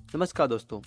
नमस्कार दोस्तों।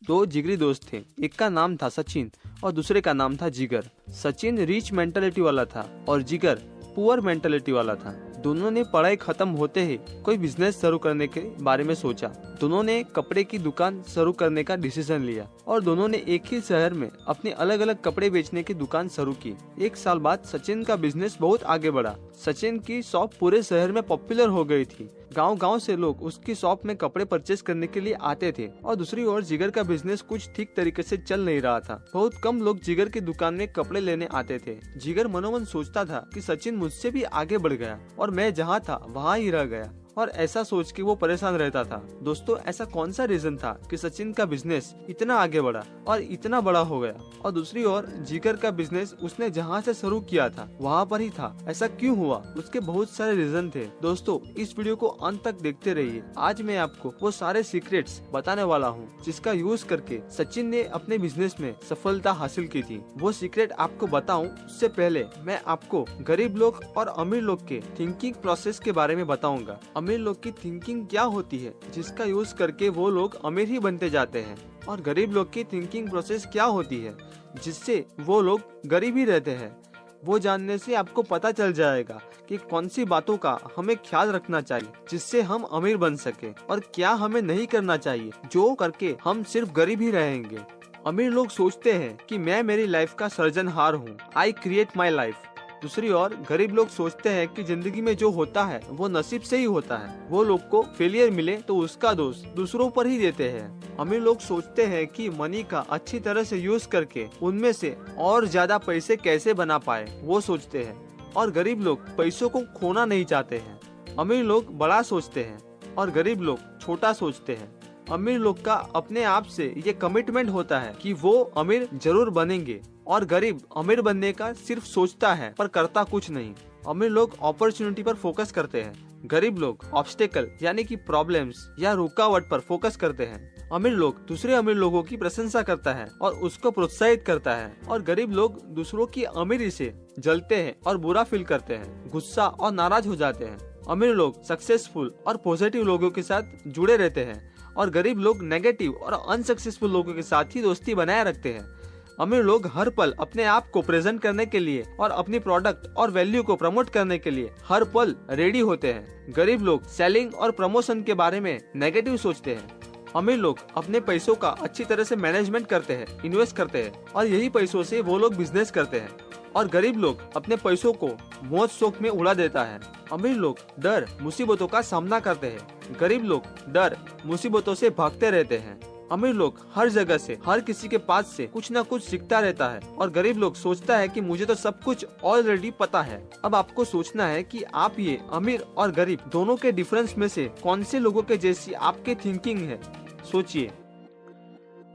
दो जिगरी दोस्त थे। एक का नाम था सचिन और दूसरे का नाम था जिगर। सचिन रिच मेंटालिटी वाला था और जिगर पुअर मेंटालिटी वाला था। दोनों ने पढ़ाई खत्म होते ही कोई बिजनेस शुरू करने के बारे में सोचा। दोनों ने कपड़े की दुकान शुरू करने का डिसीजन लिया और दोनों ने एक ही शहर में अपनी अलग अलग कपड़े बेचने की दुकान शुरू की। 1 साल बाद सचिन का बिजनेस बहुत आगे बढ़ा। सचिन की शॉप पूरे शहर में पॉपुलर हो गई थी। गांव-गांव से लोग उसकी शॉप में कपड़े परचेज करने के लिए आते थे। और दूसरी ओर जिगर का बिजनेस कुछ ठीक तरीके से चल नहीं रहा था। बहुत कम लोग जिगर की दुकान में कपड़े लेने आते थे। जिगर मनोमन सोचता था कि सचिन मुझसे भी आगे बढ़ गया और मैं जहाँ था वहाँ ही रह गया, और ऐसा सोच के वो परेशान रहता था। दोस्तों, ऐसा कौन सा रीजन था कि सचिन का बिजनेस इतना आगे बढ़ा और इतना बड़ा हो गया, और दूसरी ओर जिगर का बिजनेस उसने जहाँ से शुरू किया था वहाँ पर ही था? ऐसा क्यों हुआ? उसके बहुत सारे रीजन थे। दोस्तों, इस वीडियो को अंत तक देखते रहिए। आज मैं आपको वो सारे सीक्रेट्स बताने वाला हूँ जिसका यूज करके सचिन ने अपने बिजनेस में सफलता हासिल की थी। वो सीक्रेट आपको बताऊँ उससे पहले मैं आपको गरीब लोग और अमीर लोग के थिंकिंग प्रोसेस के बारे में बताऊंगा। अमीर लोग की थिंकिंग क्या होती है जिसका यूज करके वो लोग अमीर ही बनते जाते हैं, और गरीब लोग की थिंकिंग प्रोसेस क्या होती है जिससे वो लोग गरीब ही रहते हैं। वो जानने से आपको पता चल जाएगा कि कौन सी बातों का हमें ख्याल रखना चाहिए जिससे हम अमीर बन सके, और क्या हमें नहीं करना चाहिए जो करके हम सिर्फ गरीब ही रहेंगे। अमीर लोग सोचते हैं कि मैं मेरी लाइफ का सर्जनहार हूँ, आई क्रिएट माई लाइफ। दूसरी ओर गरीब लोग सोचते हैं कि जिंदगी में जो होता है वो नसीब से ही होता है। वो लोग को फेलियर मिले तो उसका दोष दूसरों पर ही देते हैं। अमीर लोग सोचते हैं कि मनी का अच्छी तरह से यूज करके उनमें से और ज्यादा पैसे कैसे बना पाए, वो सोचते हैं। और गरीब लोग पैसों को खोना नहीं चाहते हैं। अमीर लोग बड़ा सोचते हैं और गरीब लोग छोटा सोचते हैं। अमीर लोग का अपने आप से ये कमिटमेंट होता है कि वो अमीर जरूर बनेंगे, और गरीब अमीर बनने का सिर्फ सोचता है पर करता कुछ नहीं। अमीर लोग अपॉर्चुनिटी पर फोकस करते हैं, गरीब लोग ऑब्स्टेकल यानी कि प्रॉब्लम्स या रुकावट पर फोकस करते हैं। अमीर लोग दूसरे अमीर लोगों की प्रशंसा करता है और उसको प्रोत्साहित करता है, और गरीब लोग दूसरों की अमीरी से जलते हैं और बुरा फील करते हैं, गुस्सा और नाराज हो जाते हैं। अमीर लोग सक्सेसफुल और पॉजिटिव लोगों के साथ जुड़े रहते हैं, और गरीब लोग नेगेटिव और अनसक्सेसफुल लोगों के साथ ही दोस्ती बनाए रखते हैं। अमीर लोग हर पल अपने आप को प्रेजेंट करने के लिए और अपनी प्रोडक्ट और वैल्यू को प्रमोट करने के लिए हर पल रेडी होते हैं। गरीब लोग सेलिंग और प्रमोशन के बारे में नेगेटिव सोचते हैं। अमीर लोग अपने पैसों का अच्छी तरह से मैनेजमेंट करते हैं, इन्वेस्ट करते हैं, और यही पैसों से वो लोग बिजनेस करते हैं। और गरीब लोग अपने पैसों को मौज शौक में उड़ा देता है। अमीर लोग डर मुसीबतों का सामना करते हैं, गरीब लोग डर मुसीबतों से भागते रहते हैं। अमीर लोग हर जगह से हर किसी के पास से कुछ न कुछ सीखता रहता है, और गरीब लोग सोचता है कि मुझे तो सब कुछ ऑलरेडी पता है। अब आपको सोचना है कि आप ये अमीर और गरीब दोनों के डिफरेंस में से कौन से लोगों के जैसी आपकी थिंकिंग है। सोचिए,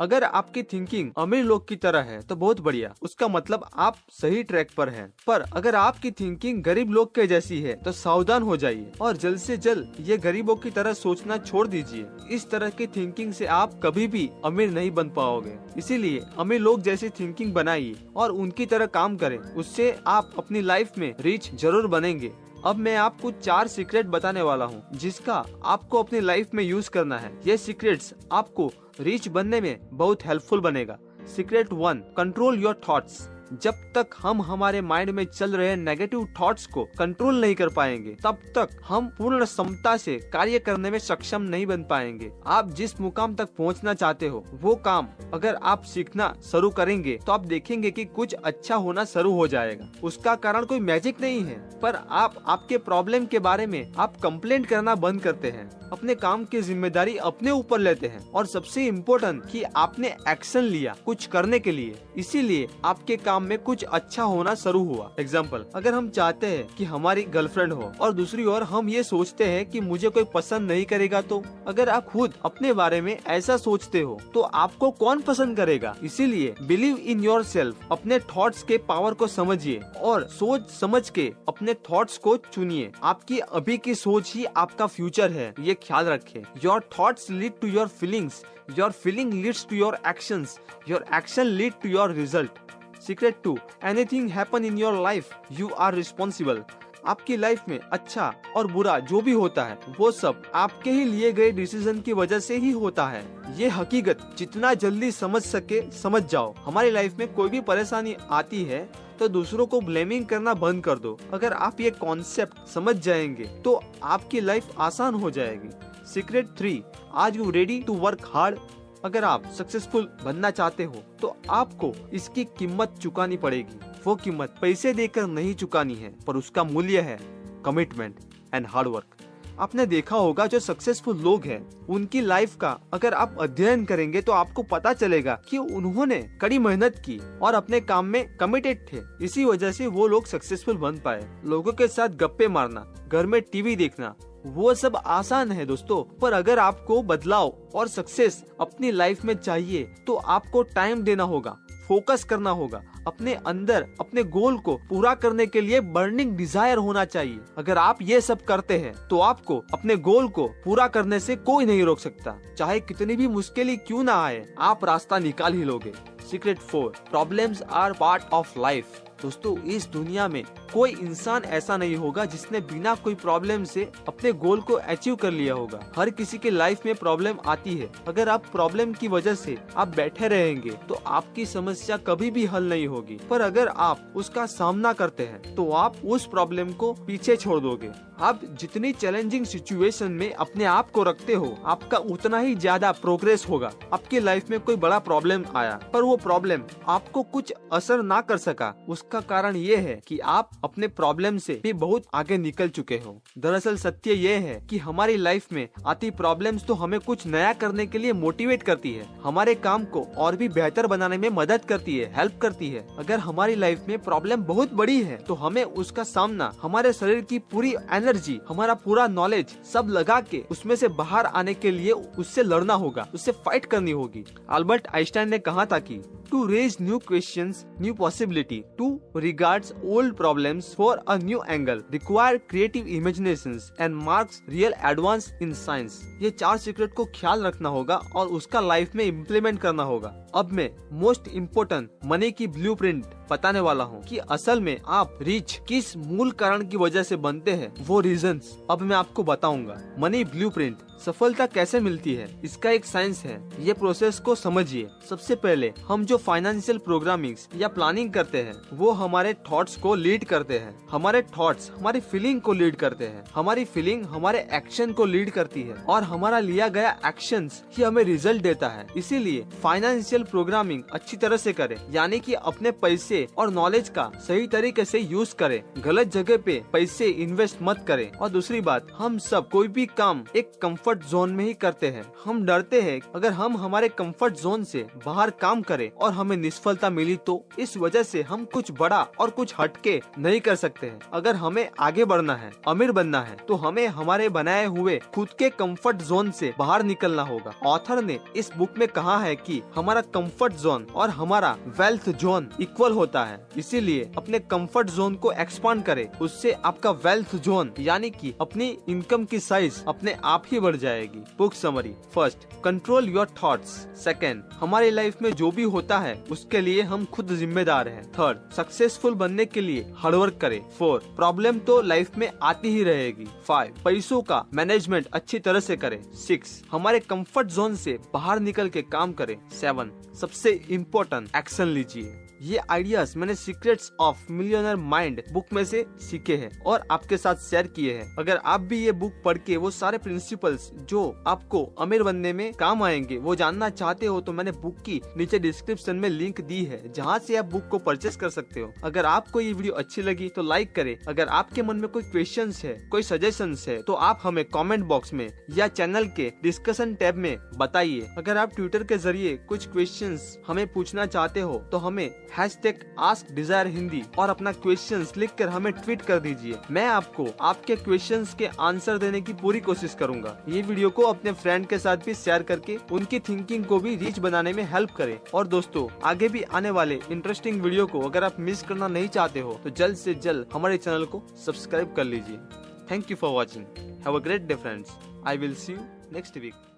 अगर आपकी थिंकिंग अमीर लोग की तरह है तो बहुत बढ़िया, उसका मतलब आप सही ट्रैक पर हैं। पर अगर आपकी थिंकिंग गरीब लोग के जैसी है तो सावधान हो जाइए और जल्द से जल्द ये गरीबों की तरह सोचना छोड़ दीजिए। इस तरह की थिंकिंग से आप कभी भी अमीर नहीं बन पाओगे। इसीलिए अमीर लोग जैसी थिंकिंग बनाइए और उनकी तरह काम करें, उससे आप अपनी लाइफ में रिच जरूर बनेंगे। अब मैं आपको 4 सीक्रेट बताने वाला हूँ जिसका आपको अपनी लाइफ में यूज करना है। ये सीक्रेट्स आपको रिच बनने में बहुत हेल्पफुल बनेगा। Secret 1, control your thoughts. जब तक हम हमारे माइंड में चल रहे नेगेटिव थॉट्स को कंट्रोल नहीं कर पाएंगे तब तक हम पूर्ण क्षमता से कार्य करने में सक्षम नहीं बन पाएंगे। आप जिस मुकाम तक पहुंचना चाहते हो वो काम अगर आप सीखना शुरू करेंगे तो आप देखेंगे कि कुछ अच्छा होना शुरू हो जाएगा। उसका कारण कोई मैजिक नहीं है, पर आप आपके प्रॉब्लम के बारे में आप कंप्लेंट करना बंद करते हैं, अपने काम की जिम्मेदारी अपने ऊपर लेते हैं, और सबसे इम्पोर्टेंट कि आपने एक्शन लिया कुछ करने के लिए, इसीलिए आपके काम में कुछ अच्छा होना शुरू हुआ। एग्जाम्पल, अगर हम चाहते हैं कि हमारी गर्लफ्रेंड हो और दूसरी ओर हम ये सोचते हैं कि मुझे कोई पसंद नहीं करेगा, तो अगर आप खुद अपने बारे में ऐसा सोचते हो तो आपको कौन पसंद करेगा? इसीलिए बिलीव इन योर सेल्फ। अपने थॉट्स के पावर को समझिए और सोच समझ के अपने थॉट्स को चुनिए। आपकी अभी की सोच ही आपका फ्यूचर है, ये ख्याल रखें। Your thoughts lead to your feelings, your feeling leads to your actions, your action lead to your result. Secret 2, anything happen in your life, you are responsible. आपकी लाइफ में अच्छा और बुरा जो भी होता है वो सब आपके ही लिए गए डिसीजन की वजह से ही होता है। ये हकीकत जितना जल्दी समझ सके समझ जाओ। हमारी लाइफ में कोई भी परेशानी आती है तो दूसरों को ब्लेमिंग करना बंद कर दो। अगर आप ये कॉन्सेप्ट समझ जाएंगे तो आपकी लाइफ आसान हो जाएगी। Secret 3, are you ready to work hard? अगर आप सक्सेसफुल बनना चाहते हो तो आपको इसकी कीमत चुकानी पड़ेगी। वो कीमत पैसे देकर नहीं चुकानी है, पर उसका मूल्य है कमिटमेंट एंड हार्ड वर्क। आपने देखा होगा जो सक्सेसफुल लोग हैं उनकी लाइफ का अगर आप अध्ययन करेंगे तो आपको पता चलेगा कि उन्होंने कड़ी मेहनत की और अपने काम में कमिटेड थे। इसी वजह से वो लोग सक्सेसफुल बन पाए। लोगों के साथ गप्पे मारना, घर में टीवी देखना, वो सब आसान है दोस्तों, पर अगर आपको बदलाव और सक्सेस अपनी लाइफ में चाहिए तो आपको टाइम देना होगा, फोकस करना होगा। अपने अंदर अपने गोल को पूरा करने के लिए बर्निंग डिजायर होना चाहिए। अगर आप ये सब करते हैं तो आपको अपने गोल को पूरा करने से कोई नहीं रोक सकता। चाहे कितनी भी मुश्किलें क्यों ना आए, आप रास्ता निकाल ही लोगे। Secret 4, problems are part of life. दोस्तों, इस दुनिया में कोई इंसान ऐसा नहीं होगा जिसने बिना कोई प्रॉब्लम से अपने गोल को अचीव कर लिया होगा। हर किसी के लाइफ में प्रॉब्लम आती है। अगर आप प्रॉब्लम की वजह से आप बैठे रहेंगे तो आपकी समस्या कभी भी हल नहीं होगी। पर अगर आप उसका सामना करते हैं तो आप उस प्रॉब्लम को पीछे छोड़ दोगे। आप जितनी चैलेंजिंग सिचुएशन में अपने आप को रखते हो, आपका उतना ही ज्यादा प्रोग्रेस होगा। आपकी लाइफ में कोई बड़ा प्रॉब्लम आया पर वो प्रॉब्लम आपको कुछ असर ना कर सका, उसका कारण ये है कि आप अपने प्रॉब्लम से भी बहुत आगे निकल चुके हो। दरअसल सत्य ये है कि हमारी लाइफ में आती प्रॉब्लम्स तो हमें कुछ नया करने के लिए मोटिवेट करती है, हमारे काम को और भी बेहतर बनाने में मदद करती है, हेल्प करती है। अगर हमारी लाइफ में प्रॉब्लम बहुत बड़ी है तो हमें उसका सामना हमारे शरीर की पूरी एनर्जी, हमारा पूरा नॉलेज सब लगा के उसमें से बाहर आने के लिए उससे लड़ना होगा, उससे फाइट करनी होगी। अल्बर्ट आइंस्टाइन ने कहा था कि to raise new questions, new possibility, to regards old problems for a new angle, require creative imaginations and marks real advance in science। ये 4 सीक्रेट को ख्याल रखना होगा और उसका लाइफ में इम्प्लीमेंट करना होगा। अब मैं मोस्ट इम्पोर्टेंट मनी की ब्लूप्रिंट बताने वाला हूँ कि असल में आप रिच किस मूल कारण की वजह से बनते हैं, वो रीजंस अब मैं आपको बताऊंगा। मनी ब्लूप्रिंट, सफलता कैसे मिलती है, इसका एक साइंस है। ये प्रोसेस को समझिए। सबसे पहले हम जो फाइनेंशियल प्रोग्रामिंग या प्लानिंग करते हैं वो हमारे थॉट्स को लीड करते हैं। हमारे थॉट्स हमारी फीलिंग को लीड करते हैं, हमारी फीलिंग हमारे एक्शन को लीड करती है और हमारा लिया गया एक्शंस ही हमें रिजल्ट देता है। इसीलिए फाइनेंशियल प्रोग्रामिंग अच्छी तरह से करें, यानी कि अपने पैसे और नॉलेज का सही तरीके से यूज करें। गलत जगह पे पैसे इन्वेस्ट मत करें। और दूसरी बात, हम सब कोई भी काम एक कंफर्ट जोन में ही करते हैं। हम डरते हैं अगर हम हमारे कंफर्ट जोन से बाहर काम करें और हमें निष्फलता मिली तो इस वजह से हम कुछ बड़ा और कुछ हटके नहीं कर सकते हैं। अगर हमें आगे बढ़ना है, अमीर बनना है, तो हमें हमारे बनाए हुए खुद के कंफर्ट जोन से बाहर निकलना होगा। ऑथर ने इस बुक में कहा है कि हमारा कंफर्ट जोन और हमारा वेल्थ जोन इक्वल होता है। इसीलिए अपने कंफर्ट जोन को एक्सपांड करें, उससे आपका वेल्थ जोन यानी कि अपनी इनकम की साइज अपने आप ही बढ़ जाएगी। Book summary, first, control your thoughts. Second, हमारी लाइफ में जो भी होता है उसके लिए हम खुद जिम्मेदार हैं। थर्ड, सक्सेसफुल बनने के लिए हार्डवर्क करें। 4, प्रॉब्लम तो लाइफ में आती ही रहेगी। 5, पैसों का मैनेजमेंट अच्छी तरह से करें। 6, हमारे कंफर्ट जोन से बाहर निकल के काम करें। 7, सबसे इम्पोर्टेंट, एक्शन लीजिए। ये आइडियाज मैंने secrets of millionaire mind book में से सीखे हैं और आपके साथ शेयर किए हैं। अगर आप भी ये बुक पढ़ के वो सारे प्रिंसिपल्स जो आपको अमीर बनने में काम आएंगे वो जानना चाहते हो तो मैंने बुक की नीचे डिस्क्रिप्शन में लिंक दी है, जहाँ से आप बुक को परचेस कर सकते हो। अगर आपको ये वीडियो अच्छी लगी तो लाइक करें। अगर आपके मन में कोई क्वेश्चंस है, कोई सजेशंस है तो आप हमें कमेंट बॉक्स में या चैनल के डिस्कशन टैब में बताइए। अगर आप ट्विटर के जरिए कुछ क्वेश्चंस हमें पूछना चाहते हो तो हमें #AskDesireHindi और अपना क्वेश्चंस लिखकर हमें ट्वीट कर दीजिए। मैं आपको आपके क्वेश्चंस के आंसर देने की पूरी कोशिश करूंगा। ये वीडियो को अपने फ्रेंड के साथ भी शेयर करके उनकी थिंकिंग को भी रीच बनाने में हेल्प करें। और दोस्तों, आगे भी आने वाले इंटरेस्टिंग वीडियो को अगर आप मिस करना नहीं चाहते हो तो जल्द से जल्द हमारे चैनल को सब्सक्राइब कर लीजिए। Thank you for watching. Have a great day friends. I will see you next week.